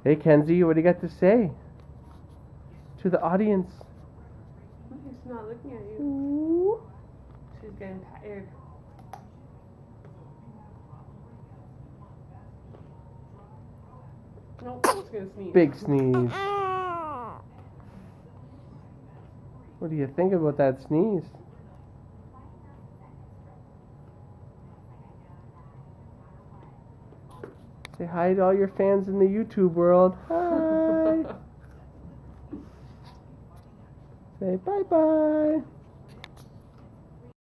Hey, Kensie, what do you got to say to the audience? She's not looking at you. She's getting tired. Nope, I was gonna sneeze. Big sneeze. What do you think about that sneeze? Say hi to all your fans in the YouTube world. Hi. Say bye-bye.